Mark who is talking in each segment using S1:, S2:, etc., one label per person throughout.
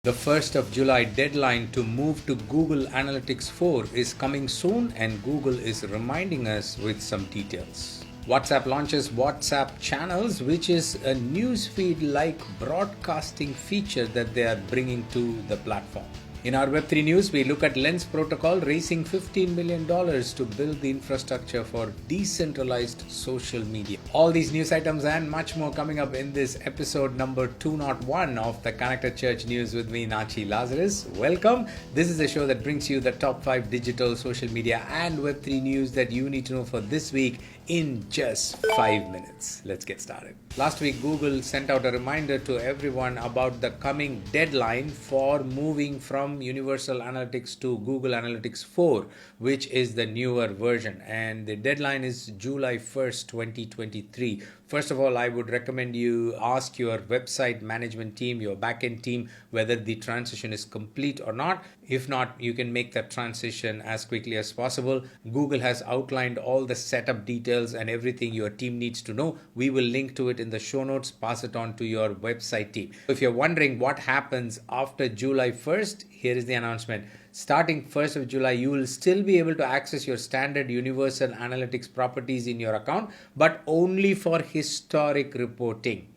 S1: The 1st of July deadline to move to Google Analytics 4 is coming soon, and Google is reminding us with some details. WhatsApp launches WhatsApp Channels, which is a newsfeed-like broadcasting feature that they are bringing to the platform. In our Web3 news, we look at Lens Protocol raising $15 million to build the infrastructure for decentralized social media. All these news items and much more coming up in this episode number 201 of the Connected Church News with me, Nachi Lazarus. Welcome. This is a show that brings you the top 5 digital, social media and Web3 news that you need to know for this week in just 5 minutes. Let's get started. Last week, Google sent out a reminder to everyone about the coming deadline for moving from Universal Analytics to Google Analytics 4, which is the newer version. And the deadline is July 1st, 2023. First of all, I would recommend you ask your website management team, your backend team, whether the transition is complete or not. If not, you can make that transition as quickly as possible. Google has outlined all the setup details and everything your team needs to know. We will link to it in the show notes, pass it on to your website team. If you're wondering what happens after July 1st, here is the announcement. Starting 1st of July, you will still be able to access your standard Universal Analytics properties in your account, but only for historic reporting,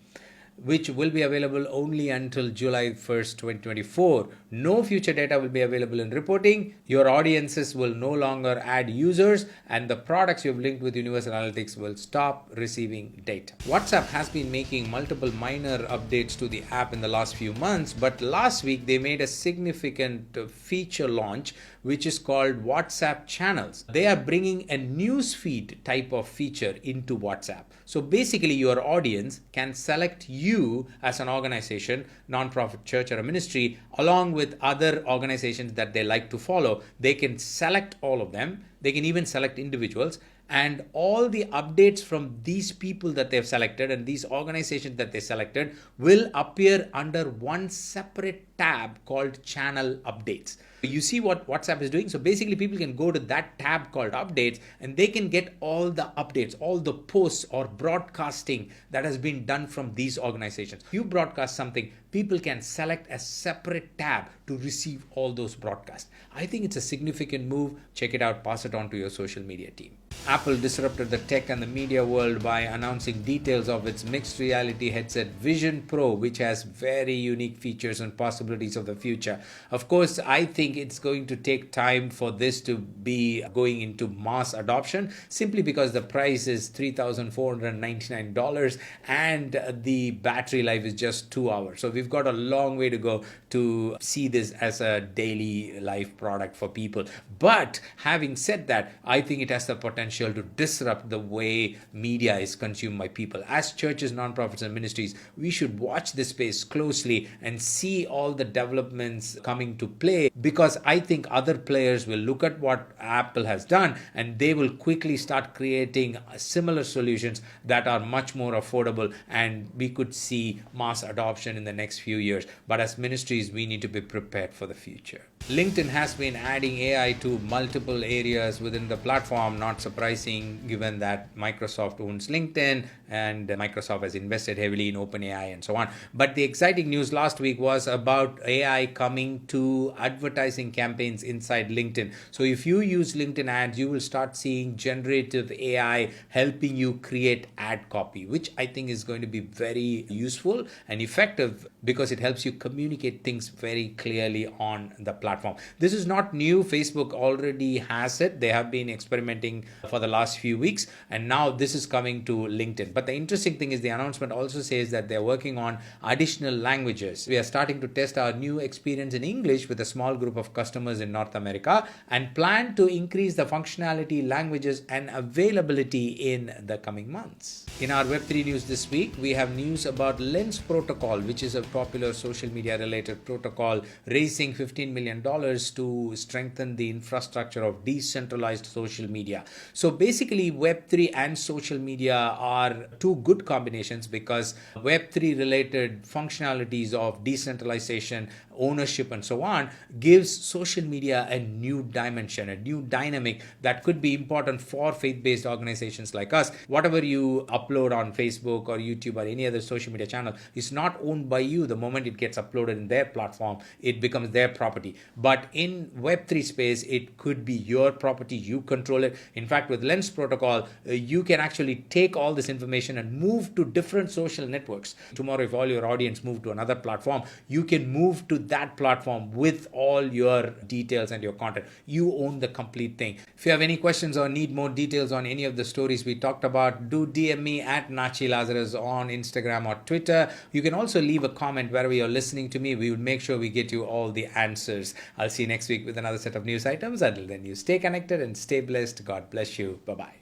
S1: which will be available only until July 1st, 2024. No future data will be available in reporting. Your audiences will no longer add users, and the products you've linked with Universal Analytics will stop receiving data. WhatsApp has been making multiple minor updates to the app in the last few months, but last week they made a significant feature launch, which is called WhatsApp Channels. They are bringing a newsfeed type of feature into WhatsApp. So basically, your audience can select you as an organization, nonprofit, church, or a ministry, along with other organizations that they like to follow. They can select all of them. They can even select individuals. And all the updates from these people that they've selected and these organizations that they selected will appear under one separate tab called Channel Updates. You see what WhatsApp is doing? So basically, people can go to that tab called Updates and they can get all the updates, all the posts or broadcasting that has been done from these organizations. If you broadcast something, people can select a separate tab to receive all those broadcasts. I think it's a significant move. Check it out, pass it on to your social media team. Apple disrupted the tech and the media world by announcing details of its mixed reality headset Vision Pro, which has very unique features and possibilities of the future. Of course, I think it's going to take time for this to be going into mass adoption, simply because the price is $3,499 and the battery life is just 2 hours. So we've got a long way to go to see this as a daily life product for people. But having said that, I think it has the potential to disrupt the way media is consumed by people. As churches, nonprofits, and ministries, we should watch this space closely and see all the developments coming to play, because I think other players will look at what Apple has done and they will quickly start creating similar solutions that are much more affordable, and we could see mass adoption in the next few years. But as ministries, we need to be prepared for the future. LinkedIn has been adding AI to multiple areas within the platform, not surprising given that Microsoft owns LinkedIn and Microsoft has invested heavily in OpenAI and so on. But the exciting news last week was about AI coming to advertising campaigns inside LinkedIn. So if you use LinkedIn ads, you will start seeing generative AI helping you create ad copy, which I think is going to be very useful and effective because it helps you communicate things very clearly on the platform. This is not new. Facebook already has it. They have been experimenting for the last few weeks, and now this is coming to LinkedIn. But the interesting thing is the announcement also says that they're working on additional languages. We are starting to test our new experience in English with a small group of customers in North America and plan to increase the functionality, languages, and availability in the coming months. In our Web3 news this week, we have news about Lens Protocol, which is a popular social media related protocol, raising $15 million to strengthen the infrastructure of decentralized social media. So basically, Web3 and social media are two good combinations, because Web3 related functionalities of decentralization, ownership, and so on gives social media a new dimension, a new dynamic that could be important for faith-based organizations like us. Whatever you upload on Facebook or YouTube or any other social media channel is not owned by you. you. The moment it gets uploaded in their platform, it becomes their property. But in Web3 space, it could be your property. You control it. In fact, with Lens Protocol, you can actually take all this information and move to different social networks. Tomorrow, if all your audience move to another platform, you can move to that platform with all your details and your content. You own the complete thing. If you have any questions or need more details on any of the stories we talked about, do DM me at Nachi Lazarus on Instagram or Twitter. You can also leave a comment wherever you're listening to me. We will make sure we get you all the answers. I'll see you next week with another set of news items. Until then, you stay connected and stay blessed. God bless you. Bye-bye.